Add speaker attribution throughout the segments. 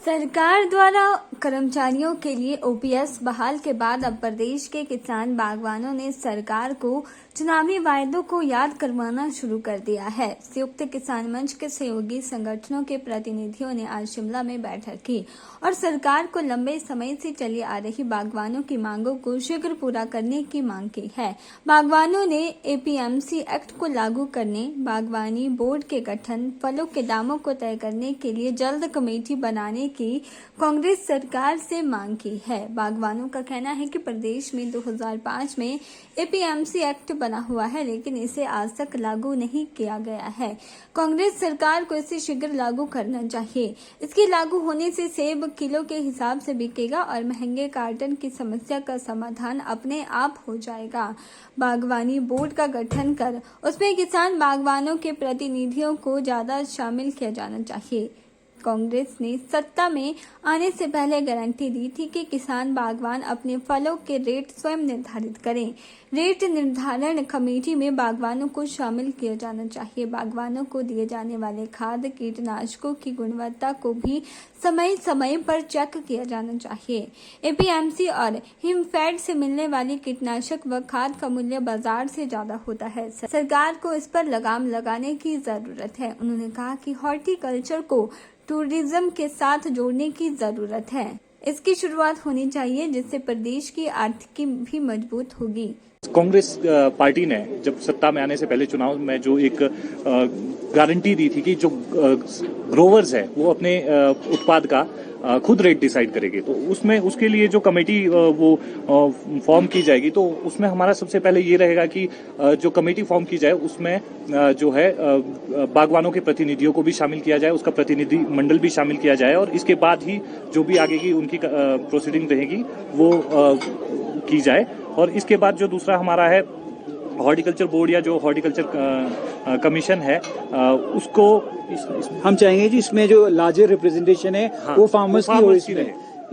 Speaker 1: सरकार द्वारा कर्मचारियों के लिए ओपीएस बहाल के बाद अब प्रदेश के किसान बागवानों ने सरकार को चुनावी वायदों को याद करवाना शुरू कर दिया है। संयुक्त किसान मंच के सहयोगी संगठनों के प्रतिनिधियों ने आज शिमला में बैठक की और सरकार को लंबे समय से चली आ रही बागवानों की मांगों को शीघ्र पूरा करने की मांग की है। बागवानों ने एपीएमसी एक्ट को लागू करने, बागवानी बोर्ड के गठन, फलों के दामों को तय करने के लिए जल्द कमेटी बनाने की कांग्रेस सरकार से मांग की है। बागवानों का कहना है कि प्रदेश में 2005 में एपीएमसी एक्ट बना हुआ है, लेकिन इसे आज तक लागू नहीं किया गया है। कांग्रेस सरकार को इसे शीघ्र लागू करना चाहिए। इसके लागू होने से सेब किलो के हिसाब से बिकेगा और महंगे कार्टन की समस्या का समाधान अपने आप हो जाएगा। बागवानी बोर्ड का गठन कर उसमें किसान बागवानों के प्रतिनिधियों को ज्यादा शामिल किया जाना चाहिए। कांग्रेस ने सत्ता में आने से पहले गारंटी दी थी कि किसान बागवान अपने फलों के रेट स्वयं निर्धारित करें। रेट निर्धारण कमेटी में बागवानों को शामिल किया जाना चाहिए। बागवानों को दिए जाने वाले खाद कीटनाशकों की गुणवत्ता को भी समय समय पर चेक किया जाना चाहिए। एपीएमसी और हिमफेड से मिलने वाली कीटनाशक व खाद का मूल्य बाजार से ज्यादा होता है। सरकार को इस पर लगाम लगाने की जरूरत है। उन्होंने कहा कि हॉर्टिकल्चर को टूरिज्म के साथ जोड़ने की जरूरत है। इसकी शुरुआत होनी चाहिए, जिससे प्रदेश की आर्थिकी भी मजबूत होगी।
Speaker 2: कांग्रेस पार्टी ने जब सत्ता में आने से पहले चुनाव में जो एक गारंटी दी थी कि जो ग्रोवर्स है वो अपने उत्पाद का खुद रेट डिसाइड करेंगे, तो उसमें उसके लिए जो कमेटी वो फॉर्म की जाएगी, तो उसमें हमारा सबसे पहले ये रहेगा कि जो कमेटी फॉर्म की जाए उसमें जो है बागवानों के प्रतिनिधियों को भी शामिल किया जाए, उसका प्रतिनिधि मंडल भी शामिल किया जाए और इसके बाद ही जो भी आगे की उनकी प्रोसीडिंग रहेगी वो की जाए। और इसके बाद जो दूसरा हमारा है हॉर्टिकल्चर बोर्ड या जो हॉर्टिकल्चर कमीशन है उसको
Speaker 3: हम चाहेंगे कि इसमें जो लार्जर रिप्रेजेंटेशन है वो फार्मर्स की हो।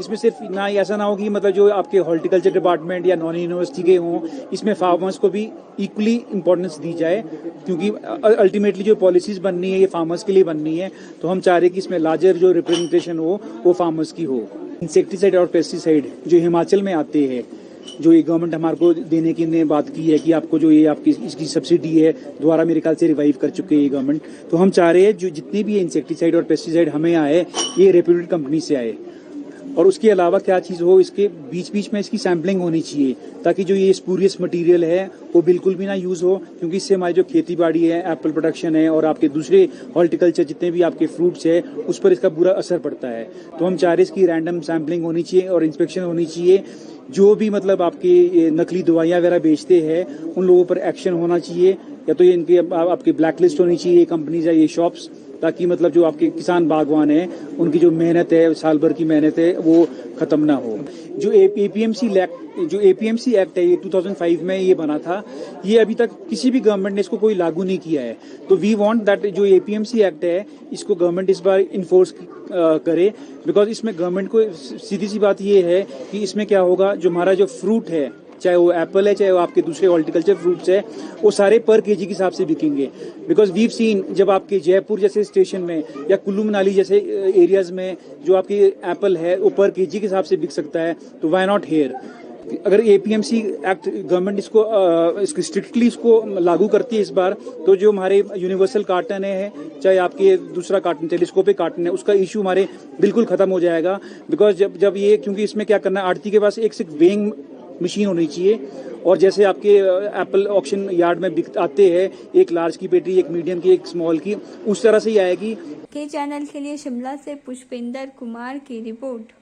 Speaker 3: इसमें सिर्फ ना ऐसा ना हो कि मतलब जो आपके हॉर्टिकल्चर डिपार्टमेंट या नॉन यूनिवर्सिटी के हों, इसमें फार्मर्स को भी इक्वली इंपॉर्टेंस दी जाए, क्योंकि अल्टीमेटली जो पॉलिसीज बननी है ये फार्मर्स के लिए बननी है। तो हम चाह रहे हैं कि इसमें लार्जर जो रिप्रेजेंटेशन हो वो फार्मर्स की हो। इंसेक्टिसाइड और पेस्टिसाइड जो हिमाचल में आते हैं, जो ये गवर्नमेंट हमारे को देने की ने बात की है कि आपको जो ये आपकी इसकी सब्सिडी है दोबारा मेरे ख्याल से रिवाइव कर चुके हैं ये गवर्नमेंट। तो हम चाह रहे हैं जो जितने भी इंसेक्टिसाइड और पेस्टिसाइड हमें आए ये रेप्यूटेड कंपनी से आए, और उसके अलावा क्या चीज़ हो, इसके बीच बीच में इसकी सैम्पलिंग होनी चाहिए ताकि जो ये स्पूरियस मटेरियल है वो बिल्कुल भी ना यूज़ हो, क्योंकि इससे हमारी जो खेती बाड़ी है, एप्पल प्रोडक्शन है और आपके दूसरे हॉर्टिकल्चर जितने भी आपके फ्रूट्स है उस पर इसका बुरा असर पड़ता है। तो हम चाह रहे हैं इसकी रैंडम सैम्पलिंग होनी चाहिए और इंस्पेक्शन होनी चाहिए। जो भी मतलब आपके नकली दवाइयाँ वगैरह बेचते हैं उन लोगों पर एक्शन होना चाहिए, या तो ये इनके आपकी ब्लैक लिस्ट होनी चाहिए ये कंपनीज या ये शॉप्स, ताकि मतलब जो आपके किसान बागवान है उनकी जो मेहनत है, साल भर की मेहनत है, वो खत्म ना हो। जो एपीएमसी एक्ट है ये 2005 में ये बना था, ये अभी तक किसी भी गवर्नमेंट ने इसको कोई लागू नहीं किया है। तो वी वांट दैट जो एपीएमसी एक्ट है इसको गवर्नमेंट इस बार इन्फोर्स करे, बिकॉज इसमें गवर्नमेंट को सीधी सी बात ये है कि इसमें क्या होगा, जो हमारा जो फ्रूट है, चाहे वो एप्पल है चाहे वो आपके दूसरे हॉर्टिकल्चर फ्रूट्स है, वो सारे पर केजी के हिसाब से बिकेंगे। बिकॉज वीव सीन जब आपके जयपुर जैसे स्टेशन में या कुल्लू मनाली जैसे एरियाज में जो आपकी एप्पल है वो पर केजी के हिसाब से बिक सकता है, तो व्हाई नॉट हेयर। अगर एपीएमसी एक्ट गवर्नमेंट इसको स्ट्रिक्टली इसको लागू करती है इस बार, तो जो हमारे यूनिवर्सल कार्टन है, चाहे आपके दूसरा कार्टन टेलीस्कोपिक कार्टन है, उसका इशू हमारे बिल्कुल खत्म हो जाएगा। बिकॉज जब ये, क्योंकि इसमें क्या करना है, आड़ती के पास एक सिर्फ वेइंग मशीन होनी चाहिए, और जैसे आपके एप्पल ऑक्शन यार्ड में आते हैं एक लार्ज की पेटी, एक मीडियम की, एक स्मॉल की, उस तरह से ही आएगी।
Speaker 1: के चैनल के लिए शिमला से पुष्पेंद्र कुमार की रिपोर्ट।